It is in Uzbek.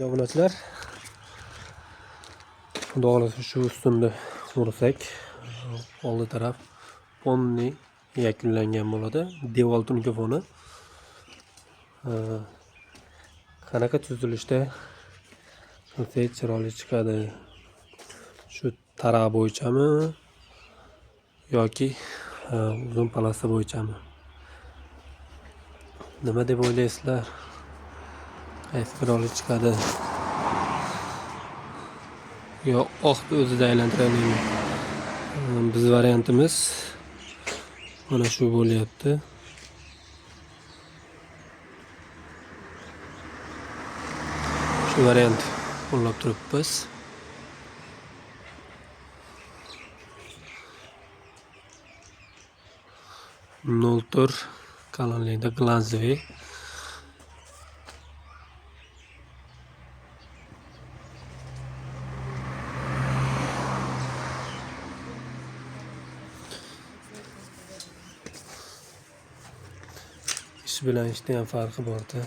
Obunachilar, xudo xohlasa shu ustunni ursak, oldi taraf fonni yakunlangan bo'ladi. Devor tungi foni qanaqa tuzilishda qilsak chiroyli chiqadi? Shu taraf bo'yichami yoki uzun palasa bo'yichami? Nima deb o'ylaysizlar? Qaysi chiroyli chiqadi? Yo oqni o'zida aylantiraylikmi? Biz variantimiz mana shu bo'lyapti. Shu variant qo'llab turibmiz. Noltor qalinlikda glazli. Ish bilan ishda ham farqi bor-da.